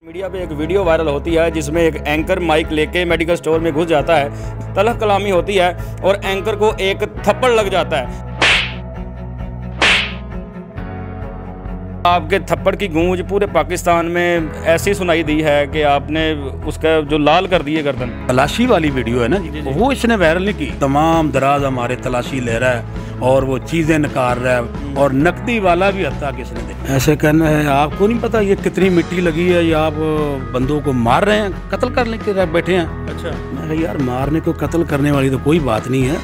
Media पे एक video viral होती है जिसमें एक एंकर माइक लेके मेडिकल स्टोर में घुस जाता है, तलह कलामी होती है और एंकर को एक थप्पड़ लग जाता है। आपके थप्पड़ की गूंज पूरे पाकिस्तान में ऐसी सुनाई दी है कि आपने उसका जो लाल कर दिए गर्दन। तलाशी वाली वीडियो है ना जी, वो इसने वायरल नहीं की। तमाम दराज हमारे तलाशी ले रहा है और वो चीजें निकाल रहा है और नकदी वाला भी हत्या किसने दे। ऐसे कहना है आपको नहीं पता ये कितनी मिट्टी लगी है या आप बंदों को मार रहे हैं, कत्ल करने के बैठे हैं। अच्छा, मैं कहा यार मारने को कत्ल करने वाली तो कोई बात नहीं है,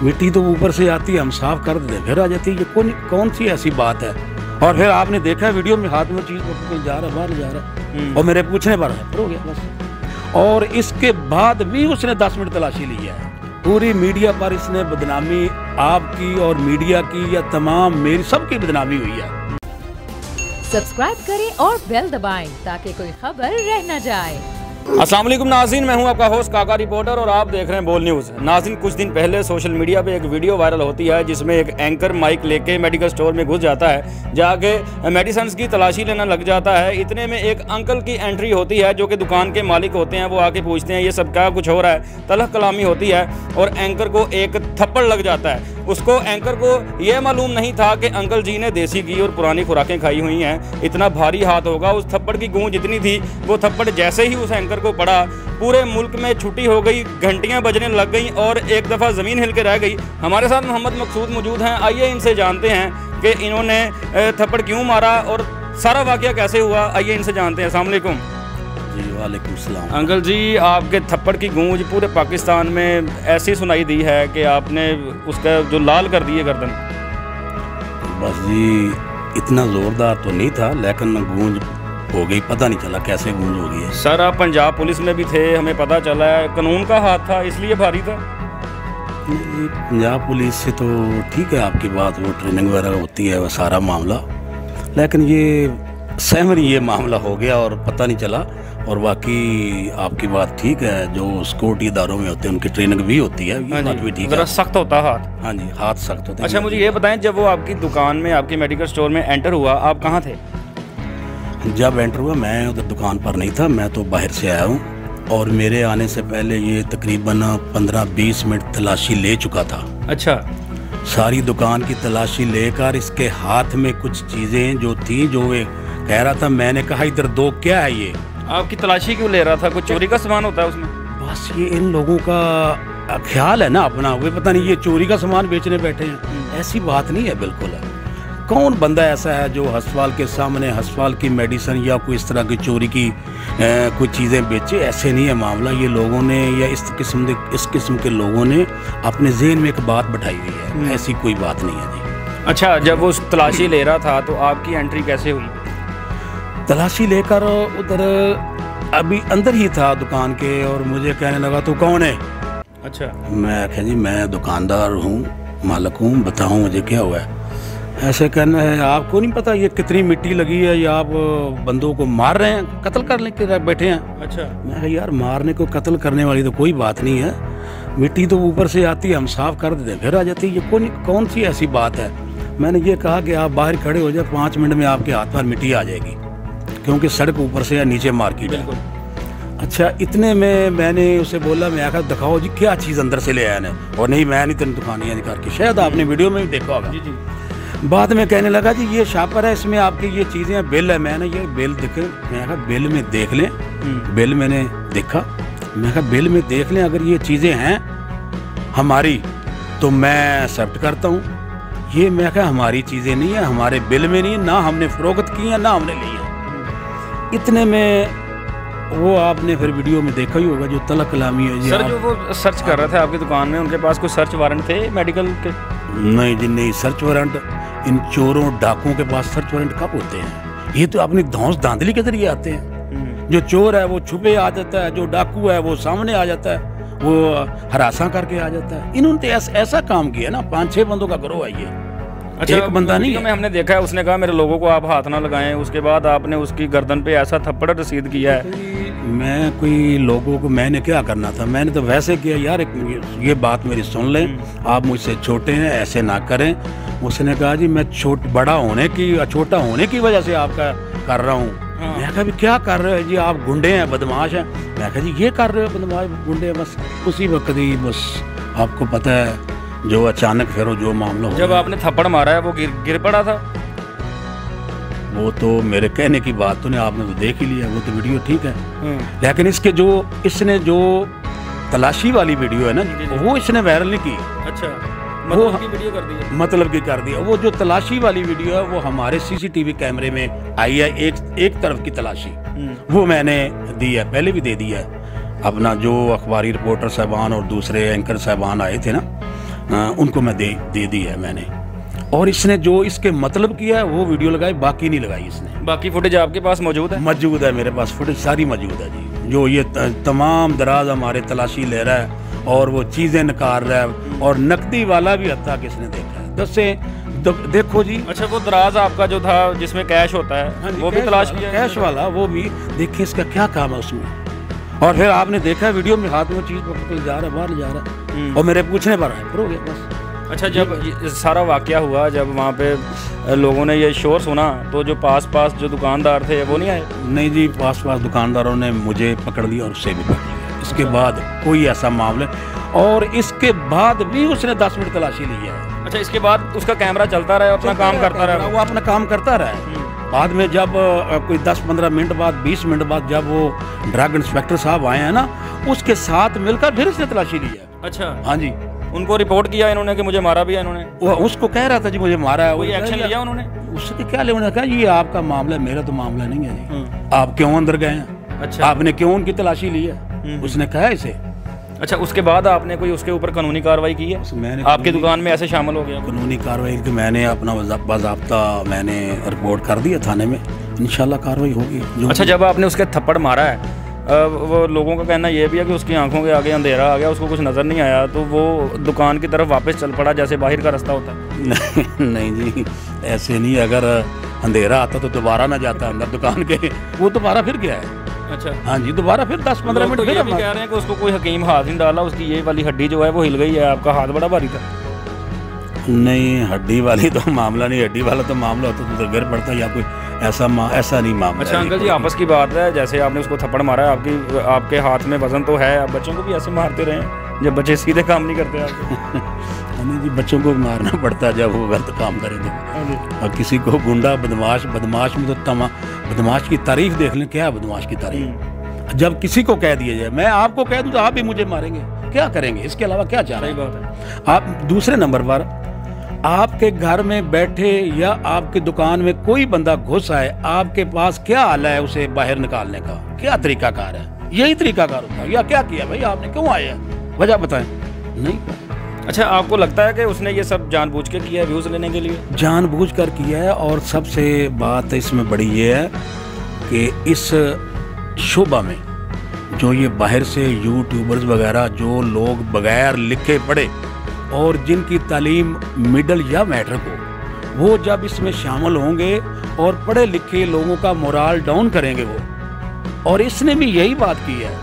मिट्टी तो ऊपर से आती है, हम साफ कर देते फिर आ जाती है, ये कौन सी ऐसी बात है। और फिर आपने देखा वीडियो में हाथ में चीज जा रहा बाहर जा रहा और मेरे पूछने पर हो गया बस। और इसके बाद भी उसने 10 मिनट तलाशी ली है। पूरी मीडिया पर इसने बदनामी आपकी और मीडिया की या तमाम मेरी सबकी बदनामी हुई है। सब्सक्राइब करें और बेल दबाएं ताकि कोई खबर रह न जाए। अस्सलाम वालेकुम नाज़रीन, मैं हूं आपका होस्ट काका रिपोर्टर और आप देख रहे हैं बोल न्यूज़। नाज़रीन, कुछ दिन पहले सोशल मीडिया पे एक वीडियो वायरल होती है जिसमें एक एंकर माइक लेके मेडिकल स्टोर में घुस जाता है, जाके मेडिसिन की तलाशी लेना लग जाता है। इतने में एक अंकल की एंट्री होती है जो कि दुकान के मालिक होते हैं। वो आके पूछते हैं ये सब क्या कुछ हो रहा है, तलह कलामी होती है और एंकर को एक थप्पड़ लग जाता है। उसको एंकर को यह मालूम नहीं था कि अंकल जी ने देसी घी और पुरानी खुराकें खाई हुई हैं, इतना भारी हाथ होगा। उस थप्पड़ की गूंज इतनी थी, वो थप्पड़ जैसे ही उस एंकर को पड़ा पूरे मुल्क में छुट्टी हो गई, घंटियां बजने लग गई और एक दफ़ा ज़मीन हिल के रह गई। हमारे साथ मोहम्मद मकसूद मौजूद हैं, आइए इनसे जानते हैं कि इन्होंने थप्पड़ क्यों मारा और सारा वाक़या कैसे हुआ। आइए इनसे जानते हैं। अस्सलाम वालेकुम। जी वालेकुम सलाम। अंकल जी, आपके थप्पड़ की गूंज पूरे पाकिस्तान में ऐसी सुनाई दी है कि आपने उसका जो लाल कर दिए गर्दन। बस जी इतना ज़ोरदार तो नहीं था लेकिन गूंज हो गई, पता नहीं चला कैसे गूंज हो गई है। सर आप पंजाब पुलिस में भी थे, हमें पता चला है कानून का हाथ था इसलिए भारी था। पंजाब पुलिस से तो ठीक है आपकी बात, वो ट्रेनिंग वगैरह होती है वो सारा मामला, लेकिन ये सहमरी ये मामला हो गया और पता नहीं चला। और बाकी आपकी बात ठीक है, जो सिक्योरिटी इदारों में होते हैं उनकी ट्रेनिंग भी होती है, ये बात भी ठीक है। जरा सख्त होता हाथ। हाँ जी, हाथ सख्त होते हैं। अच्छा, मुझे ये बताएं, जब वो आपकी दुकान में आपके मेडिकल स्टोर में एंटर हुआ, आप कहाँ थे? जब एंटर हुआ मैं उधर दुकान पर नहीं था, मैं तो बाहर से आया हूँ और मेरे आने से पहले ये तकरीबन 15-20 मिनट तलाशी ले चुका था। अच्छा, सारी दुकान की तलाशी लेकर इसके हाथ में कुछ चीज़ें जो थी, जो वे कह रहा था, मैंने कहा इधर दो, क्या है ये? आपकी तलाशी क्यों ले रहा था? कुछ चोरी का सामान होता है उसमें? बस ये इन लोगों का ख्याल है ना अपना, वे पता नहीं ये चोरी का सामान बेचने बैठे हैं। ऐसी बात नहीं है बिल्कुल। कौन बंदा ऐसा है जो अस्पताल के सामने अस्पताल की मेडिसिन या कोई इस तरह की चोरी की कुछ चीज़ें बेचे? ऐसे नहीं है मामला। ये लोगों ने या इस किस्म के लोगों ने अपने ज़हन में एक बात बैठाई हुई है, ऐसी कोई बात नहीं है जी। अच्छा, जब वो तलाशी ले रहा था तो आपकी एंट्री कैसे हुई? तलाशी लेकर उधर अभी अंदर ही था दुकान के और मुझे कहने लगा तू कौन है? अच्छा, मैं कहा जी मैं दुकानदार हूँ, मालिक हूँ, बताऊँ मुझे क्या हुआ है। ऐसे कहना है आपको नहीं पता ये कितनी मिट्टी लगी है या आप बंदों को मार रहे हैं, कत्ल करने के बैठे हैं। अच्छा, मैं कहा यार मारने को कत्ल करने वाली तो कोई बात नहीं है, मिट्टी तो ऊपर से आती है, हम साफ कर देते फिर आ जाती है, ये कौन सी ऐसी बात है। मैंने ये कहा कि आप बाहर खड़े हो जाए, 5 मिनट में आपके हाथ पर मिट्टी आ जाएगी, क्योंकि सड़क ऊपर से या नीचे मार्केट है। अच्छा, इतने में मैंने उसे बोला, मैं आकर दिखाओ जी क्या चीज़ अंदर से ले आया ने। और नहीं मैं नहीं तेन दुकानियाँ निकाल के, शायद आपने वीडियो में भी देखा होगा। जी जी। बाद में कहने लगा जी ये शापर है, इसमें आपकी ये चीज़ें बिल है। मैंने ये बिल देखे, मैं कहा बिल में देख लें। बिल मैंने देखा, मैं कहा बिल में देख लें, अगर ये चीज़ें हैं हमारी तो मैं एक्सेप्ट करता हूँ। ये मैं कहा हमारी चीज़ें नहीं है, हमारे बिल में नहीं है, ना हमने फरोख्त की है ना हमने ली है। इतने में वो आपने फिर वीडियो में देखा ही होगा जो तलह कलामी है। सर, जो वो सर्च कर रहे थे आपकी दुकान में, उनके पास कुछ सर्च वारंट थे मेडिकल के? नहीं जी नहीं, सर्च वारंट इन चोरों डाकुओं के पास सर्च वारंट कब होते हैं? ये तो अपनी धौंस धांधली के जरिए आते हैं। जो चोर है वो छुपे आ जाता है, जो डाकू है वो सामने आ जाता है, वो हरासा करके आ जाता है। इन्होंने तो ऐसा काम किया ना, 5-6 बंदों का गिरोह है ये। अच्छा, एक बंदा नहीं है। हमने देखा है, उसने कहा मेरे लोगों को आप हाथ ना लगाएं, उसके बाद आपने उसकी गर्दन पे ऐसा थप्पड़ रसीद किया है। मैं कोई लोगों को मैंने क्या करना था, मैंने तो वैसे किया यार ये बात मेरी सुन लें, आप मुझसे छोटे हैं ऐसे ना करें। उसने कहा जी मैं छोटा होने की वजह से आपका कर रहा हूँ, मैं कहा भी क्या कर रहे हो जी, आप गुंडे हैं, बदमाश हैं। मैं कहा जी ये कर रहे हो बदमाश गुंडे। बस उसी वक्त ही बस आपको पता है जो अचानक फिर जो मामला हो जब आपने थप्पड़ मारा है वो गिर पड़ा था? वो तो मेरे कहने की बात तो नहीं, आपने तो देख ही लिया, वो तो वीडियो ठीक है। लेकिन इसने जो तलाशी वाली वीडियो है ना, वो इसने वायरल नहीं की। अच्छा, मतलब की वीडियो कर दी? मतलब की कर दिया। वो जो तलाशी वाली वीडियो है वो हमारे सीसीटीवी कैमरे में आई है, एक तरफ की तलाशी, वो मैंने दी है, पहले भी दे दी है। अपना जो अखबारी रिपोर्टर साहबान और दूसरे एंकर साहबान आए थे ना, उनको मैं दे दी है मैंने। और इसने जो इसके मतलब किया है वो वीडियो लगाई, बाकी नहीं लगाई इसने। बाकी फुटेज आपके पास मौजूद है? मौजूद है मेरे पास, फुटेज सारी मौजूद है जी। जो ये तमाम दराज हमारे तलाशी ले रहा है और वो चीज़ें निकाल रहा है, और नकदी वाला भी हत्या किसने देखा है, देखो जी। अच्छा, वो दराज आपका जो था जिसमें कैश होता है, वो भी तलाश किया? कैश वाला वो भी देखिए, इसका क्या काम है उसमें। और फिर आपने देखा वीडियो में हाथ में चीज़ पकड़ जा रहा है, बाहर जा रहा है, और मेरे पूछने पर है, फिर हो गया बस। अच्छा, जब सारा वाकया हुआ, जब वहाँ पे लोगों ने ये शोर सुना, तो जो पास जो दुकानदार थे वो नहीं आए? नहीं जी, पास दुकानदारों ने मुझे पकड़ लिया और उससे भी पकड़ लिया। इसके बाद कोई ऐसा मामला, और इसके बाद भी उसने 10 मिनट तलाशी ली है। अच्छा, इसके बाद उसका कैमरा चलता रहा, अपना काम करता रहा? वो अपना काम करता रहा। बाद में जब कोई 10-15 मिनट बाद, 20 मिनट बाद जब वो ड्रग इंस्पेक्टर साहब आए हैं ना, उसके साथ मिलकर फिर इसने तलाशी ली है। अच्छा, हाँ जी। उनको रिपोर्ट किया इन्होंने कि मुझे मारा भी है इन्होंने? वो उसको कह रहा था जी मुझे मारा है। कोई एक्शन लिया उन्होंने? उससे क्या लिया? उन्होंने कहा ये आपका मामला है, मेरा तो मामला नहीं है जी। आप क्यों अंदर गए हैं? अच्छा, आपने क्यों उनकी तलाशी ली है? उसने कहा इसे। अच्छा, उसके बाद आपने कोई उसके ऊपर कानूनी कार्रवाई की है? मैंने आपकी दुकान में ऐसे शामिल हो गया? कानूनी कार्रवाई की मैंने अपना बाज़ाब्ता मैंने रिपोर्ट कर दिया थाने में, इंशाल्लाह कार्रवाई होगी। अच्छा, जब आपने उसके थप्पड़ मारा है, वो लोगों का कहना ये भी है कि उसकी आंखों के आगे अंधेरा आ गया, उसको कुछ नज़र नहीं आया, तो वो दुकान की तरफ वापस चल पड़ा जैसे बाहर का रास्ता होता है? नहीं जी, ऐसे नहीं। अगर अंधेरा आता तो दोबारा ना जाता अंदर दुकान के, वो दोबारा फिर गया है। अच्छा, हाँ जी, दोबारा फिर 10-15 मिनट तो ये भी कह रहे हैं कि उसको कोई हकीम हाथ नहीं डाला, उसकी ये वाली हड्डी जो है वो हिल गई है। आपका हाथ बड़ा भारी था? नहीं, हड्डी वाली तो मामला नहीं, हड्डी वाला तो मामला होता तो गिर पड़ता या कोई ऐसा नहीं मामला। अच्छा अंकल जी, आपस की बात है, जैसे आपने उसको थप्पड़ मारा है, आपके हाथ में वजन तो है, आप बच्चों को भी ऐसे मारते रहे जब बच्चे सीधे काम नहीं करते आपको? नहीं जी, बच्चों को मारना पड़ता है जब वो गलत काम करेंगे। और किसी को गुंडा बदमाश में तो बदमाश की तारीफ देख लें, क्या बदमाश की तारीफ। जब किसी को कह दिया जाए, मैं आपको कह दूं तो आप भी मुझे मारेंगे, क्या करेंगे? इसके अलावा क्या चाह रहे हैं? सही बात है। आप दूसरे नंबर पर आपके घर में बैठे या आपकी दुकान में कोई बंदा घुस आए, आपके पास क्या आला है उसे बाहर निकालने का? क्या तरीकाकार है? यही तरीकाकार होता है या क्या किया भाई आपने? क्यों आए हैं? वजह बताएं। नहीं। अच्छा, आपको लगता है कि उसने ये सब जानबूझ के किया है, व्यूज लेने के लिए? जानबूझ कर किया है। और सबसे बात इसमें बड़ी ये है कि इस शोबा में जो ये बाहर से यूट्यूबर्स वगैरह जो लोग बगैर लिखे पढ़े और जिनकी तालीम मिडल या मैट्रिक हो, वो जब इसमें शामिल होंगे और पढ़े लिखे लोगों का मोराल डाउन करेंगे वो। और इसने भी यही बात की है,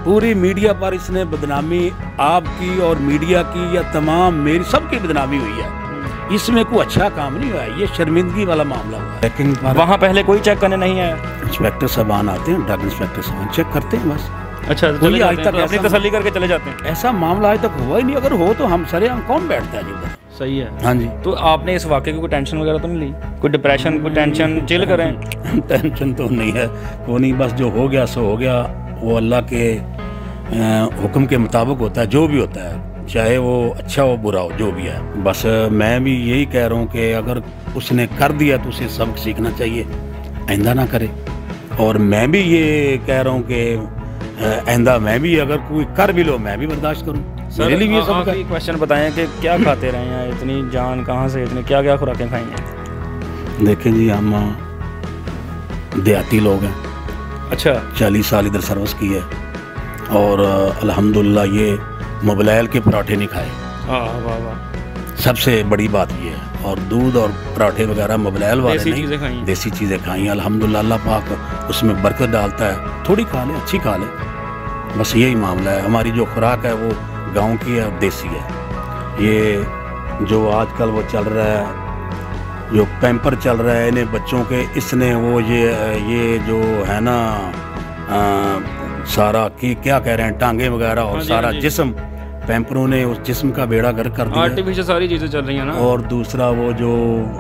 पूरी मीडिया पर इसने बदनामी आपकी और मीडिया की या तमाम मेरी सबकी बदनामी हुई है। इसमें कोई अच्छा काम नहीं हुआ है, ये शर्मिंदगी वाला मामला हुआ है। लेकिन वहाँ पहले कोई चेक करने नहीं आया? इंस्पेक्टर साहबान आते हैं, ड्रग इंस्पेक्टर साहबान चेक करते हैं बस। अच्छा, कोई आज तक अपनी तसल्ली करके चले जाते हैं? ऐसा मामला आज तक हुआ ही नहीं। अगर हो तो हम कौन बैठता है जी उधर? सही है। हाँ जी। तो आपने इस वाक़े की कोई टेंशन वगैरह तो नहीं ली? कोई डिप्रेशन, कोई टेंशन? चिल करें। टेंशन तो नहीं है, वो नहीं, बस जो हो गया सो हो गया। वो अल्लाह के हुक्म के मुताबिक होता है, जो भी होता है, चाहे वो अच्छा हो बुरा हो, जो भी है। बस मैं भी यही कह रहा हूँ कि अगर उसने कर दिया तो उसे सबक सीखना चाहिए, आइंदा ना करे। और मैं भी ये कह रहा हूँ कि आइंदा मैं भी अगर कोई कर भी लो मैं भी बर्दाश्त करूँ। मेरे लिए भी सब क्वेश्चन बताएं कि क्या खाते रहे हैं, इतनी जान कहाँ से, इतने क्या खुराकें खाई हैं? देखें जी, हम देहाती लोग हैं। अच्छा, 40 साल इधर सर्विस की है और अल्हम्दुलिल्लाह ये मोबाइल के पराठे नहीं खाए। वाह वाह, सबसे बड़ी बात ये है। और दूध और पराठे वगैरह मोबाइल वाले देसी चीज़ें खाई। अल्हम्दुलिल्लाह अल्लाह पाक उसमें बरकत डालता है। थोड़ी खा ले, अच्छी खा ले, बस यही मामला है। हमारी जो खुराक है वो गांव की है और देसी है। ये जो आजकल वो चल रहा है जो पैम्पर चल रहा है इन्हें बच्चों के, इसने वो ये जो है ना सारा की क्या कह रहे हैं टांगे वगैरह और सारा जिस्म, पैम्परों ने उस जिस्म का बेड़ा गर्क कर दिया। आर्टिफिशियल सारी चीज़ें चल रही हैं ना। और दूसरा वो जो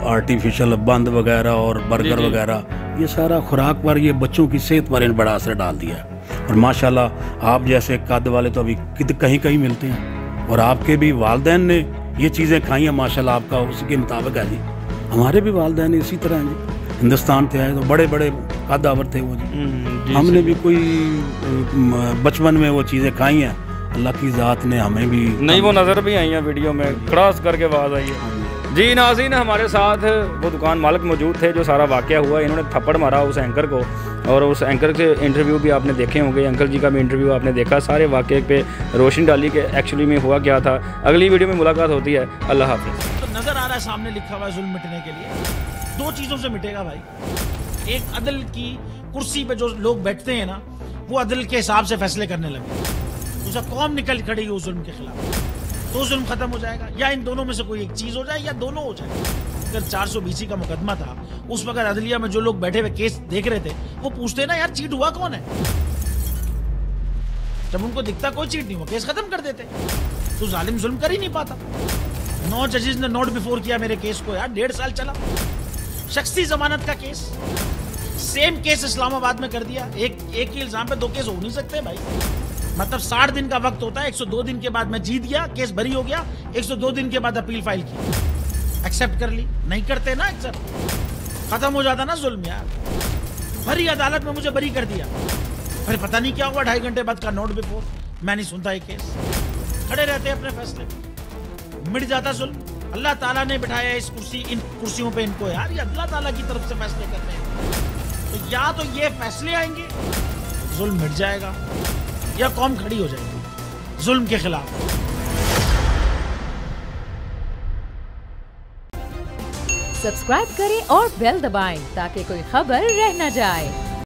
आर्टिफिशियल बंद वगैरह और बर्गर वगैरह, ये सारा खुराक पर, ये बच्चों की सेहत पर इन बड़ा असर डाल दिया है। और माशाल्लाह आप जैसे कद वाले तो अभी कहीं कहीं मिलते हैं, और आपके भी वालिदैन ने ये चीज़ें खाई हैं माशाल्लाह, आपका उसके मुताबिक है जी। हमारे भी वालिदैन इसी तरह हैं जी, हिंदुस्तान से आए तो बड़े बड़े कदावर थे वो जी। हमने भी कोई बचपन में वो चीज़ें खाई हैं, अल्लाह की ज़ात ने हमें भी नहीं, वो नज़र भी आई है वीडियो में, क्रॉस करके आवाज़ आई है जी। नाज़रीन, हमारे साथ वो दुकान मालिक मौजूद थे जो सारा वाक़या हुआ। इन्होंने थप्पड़ मारा उस एंकर को, और उस एंकर के इंटरव्यू भी आपने देखे होंगे, अंकल जी का भी इंटरव्यू आपने देखा। सारे वाक़े पे रोशनी डाली कि एक्चुअली में हुआ क्या था। अगली वीडियो में मुलाकात होती है। अल्लाह हाफ़िज़। तो नज़र आ रहा है सामने लिखा हुआ है जुल्म मिटने के लिए 2 चीज़ों से मिटेगा भाई। एक, अदल की कुर्सी पे जो लोग बैठते हैं ना, वो अदल के हिसाब से फैसले करने लगे। दूसरा, कौम निकल खड़ी है उस जुल्म के खिलाफ, तो जुल्म खत्म हो जाएगा। या इन दोनों में से कोई एक चीज हो जाए, या दोनों हो जाए। अगर 420 का मुकदमा था, उस वक्त अदलिया में जो लोग बैठे हुए केस देख रहे थे, वो पूछते ना यार चीट हुआ कौन है। जब उनको दिखता कोई चीट नहीं हुआ, केस खत्म कर देते। तो जालिम जुल्म कर ही नहीं पाता। 9 जजेस ने नोट बिफोर किया मेरे केस को यार, 1.5 साल चला। शख्सी जमानत का केस, सेम केस इस्लामाबाद में कर दिया। एक ही इल्जाम पे 2 केस हो नहीं सकते भाई। मतलब 60 दिन का वक्त होता है, 102 दिन के बाद मैं जीत गया, केस बरी हो गया, 102 दिन के बाद अपील फाइल की, एक्सेप्ट कर ली। नहीं करते ना एक्सेप्ट, खत्म हो जाता ना जुल्म यार। भरी अदालत में मुझे बरी कर दिया, फिर पता नहीं क्या हुआ, 2.5 घंटे बाद का नोट बिफोर, मैं नहीं सुनता ये केस। खड़े रहते अपने फैसले, मिट जाता जुल्म। अल्लाह ताला ने बिठाया इस इन कुर्सियों पे इनको यार, ये अल्लाह ताला की तरफ से फैसले करते हैं। तो या तो ये फैसले आएंगे, जुल्म मिट जाएगा, या कौम खड़ी हो जाएगी जुल्म के खिलाफ। सब्सक्राइब करें और बेल दबाएं ताकि कोई खबर रह न जाए।